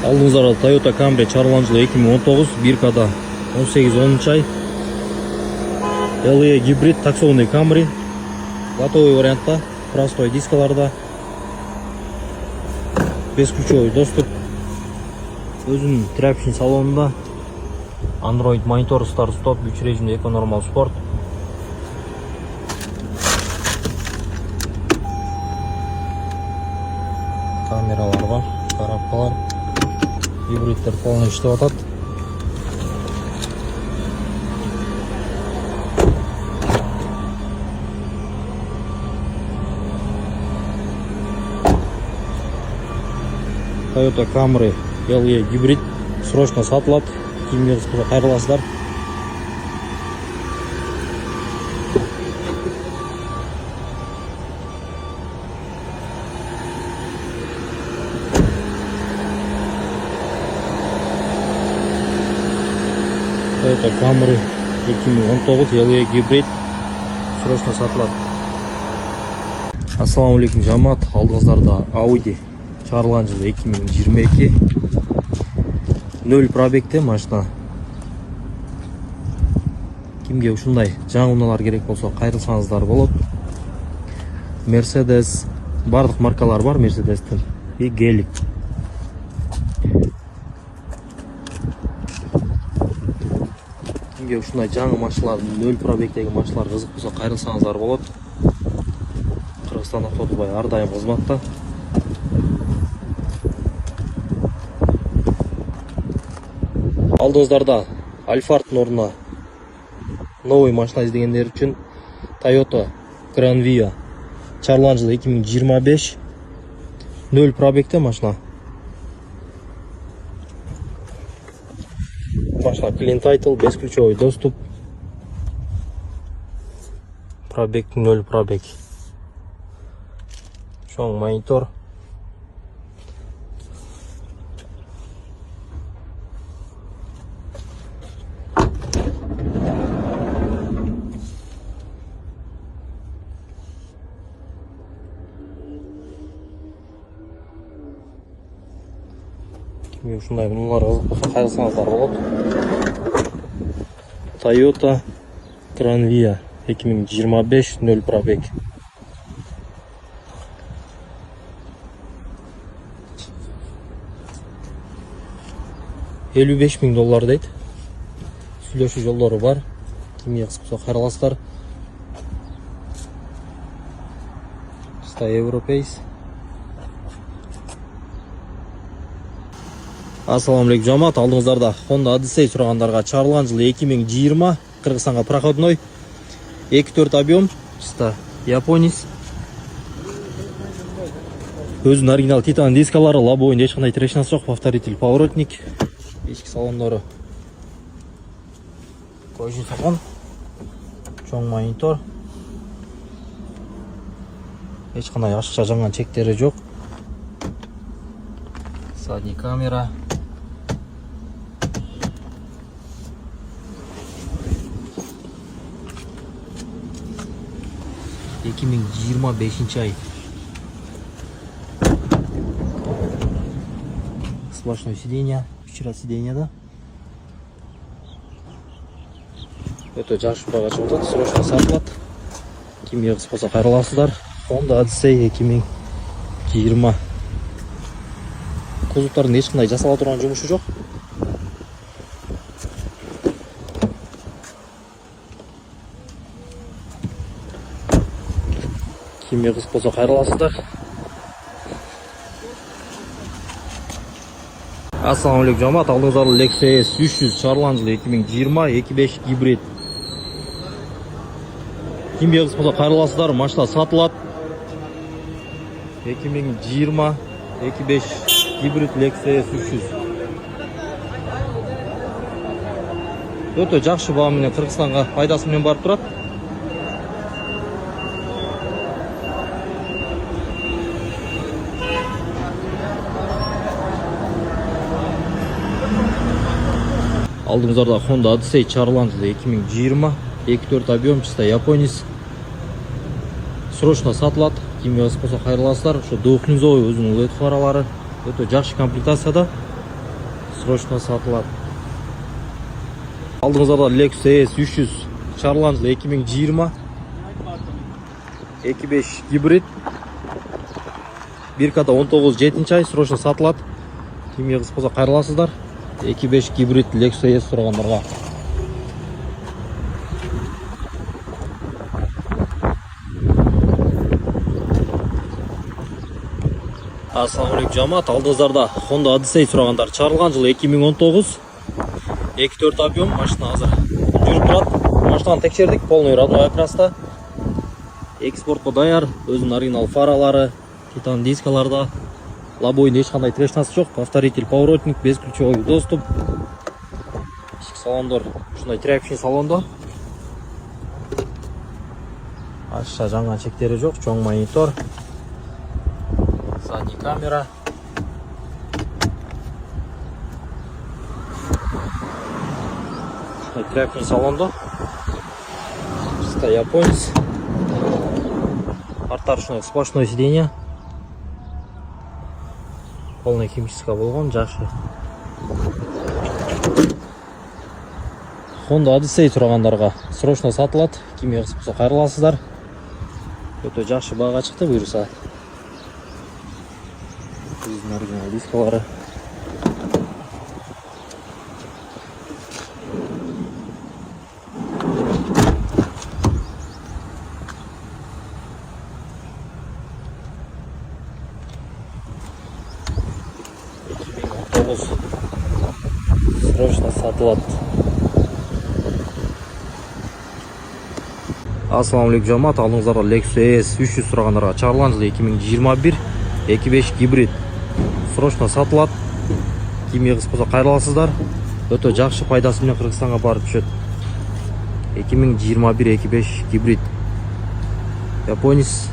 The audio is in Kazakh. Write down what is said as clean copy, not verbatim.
Алдыңыздарда Toyota Camry чарылған жылы 2019, биркада 18-10 ай. LE гибрид таксонный Camry. Латовый вариантта, простой дискаларда. Бесключевой доступ. Өзінің тряпчин салонында. Android монитор, старт-стоп, güç режимде, эко нормал спорт. Камералар бар, коробкалар. Гибридтер полный иштеп атат. Toyota Camry LE гибрид срочно сатылат. Кимге кайрыласыздар. Toyota Camry 2019 LE гибрид срочно сатылат. Ассаламу алейкум жамаат, алдыңыздарда Audi чарылған жылы 2022. 0 пробегте машина. Кимге ушундай жаңылмалар керек болсо кайрылсаңыздар болот. Mercedes бардык маркалар бар, Mercedestен и Geely. Кимге ушундай жаңы машиналар, 0 пробегтеги машиналар кызык болсо кайрылсаңыздар болот. Кыргызстан автобай ар дайым кызматта. Алдыңыздарда Альфардтың орнына новый машина издегендер үчүн Toyota Grand Via чарылган жылы 2025. 0 пробегте машина. Машина clean title, бесключевой доступ. Пробег 0 пробег. Чоң монитор. Ушундай мунулар кызык болсо кайрылсаңыздар болот. Toyota Grand Via 2025 0 пробег. $55.000 дейт. Сүйлөшүү жолдору бар. Кимге кызык болсо кайрыласыздар. Европейс. Ассаламу алейкум жамаат, алдыңыздарда Honda Odyssey сурагандарга чарылган жылы 2020, Кыргызстанга проходной, 2.4 объем, чисто японец. Өзүнүн оригинал титан дискалары, лобовойнда эч кандай трещинасы жок, повторитель поворотник, ички салондору кожун салон, чоң монитор, эч кандай ашыкча жанган чектери жок. Задний камера. Ekim'in 25. ay. Сплошное сиденье. Вчера сиденье, да? Это жаш бага чыгып, срочно сатылат. Кимге кызык болсо кайрыласыздар. Honda Odyssey 2020. Кузовтардын эч кандай жасала турган жумушу жок. Кимге кызык болсо кайрыласыздар. Ассаламу алейкум жамаат, алдыңыздарда Lexus 300 чарылган жылы 2020 2.5 гибрид. Кимге кызык болсо кайрыласыздар, машина сатылат. 2020 2.5 гибрид Lexus 300. Өтө жакшы баа менен Кыргызстанга пайдасы менен барып турат. Алдыңыздарда Honda Odyssey чарылган жылы 2020, 2.4 объем, чисто японец. Срочно сатылат. Кимге болсо кайрыласыздар. Ушу двухлинзовый өзүнүн LED фаралары. Өтө жакшы комплектацияда. срочно сатылат. Алдыңыздарда Lexus ES 300 чарлан жылы 2020 2.5 гибрид 1К 19 7 ай срочно сатылат. Кимге кыз болса кайрыласыздар. 2.5 гибрид Lexus ES сурагандарга. Ассалаумалейкум жамаат, алдыңыздарда Honda Odyssey сурагандар. Чарылган жылы 2019 2.4 объем машина азыр жүрүп турат. Машинаны текшердик, полный родной окраста. Экспортко даяр, өзүнүн оригинал фаралары, титан дискаларда. Лобойдун эч кандай трешнасы жок, повторитель, поворотник, бесключевой доступ. Ички салондор ушундай тряпичный салондо. Ашша жаңа чектери жок, чоң монитор. Задний камера. Тряпичный салондо. Чисто японец. Арттар сплошное сиденье. Полная химическая болгон, жакшы. Honda Odyssey турагандарга срочно сатылат. Кимге кыз болсо кайрыласыздар. Өтө жакшы баага чыкты буюрса. Өзүнүн оригинал дискалары. Срочно сатылат. Ассалаумалейкум жамаат, алдыңыздарда Lexus ES 300 сурагандарга чарылган жылы 2021 2.5 гибрид срочно сатылат. Кимге кыз болсо кайрыласыздар. Өтө жакшы пайдасы менен Кыргызстанга барып түшөт. 2021 2.5 гибрид японец.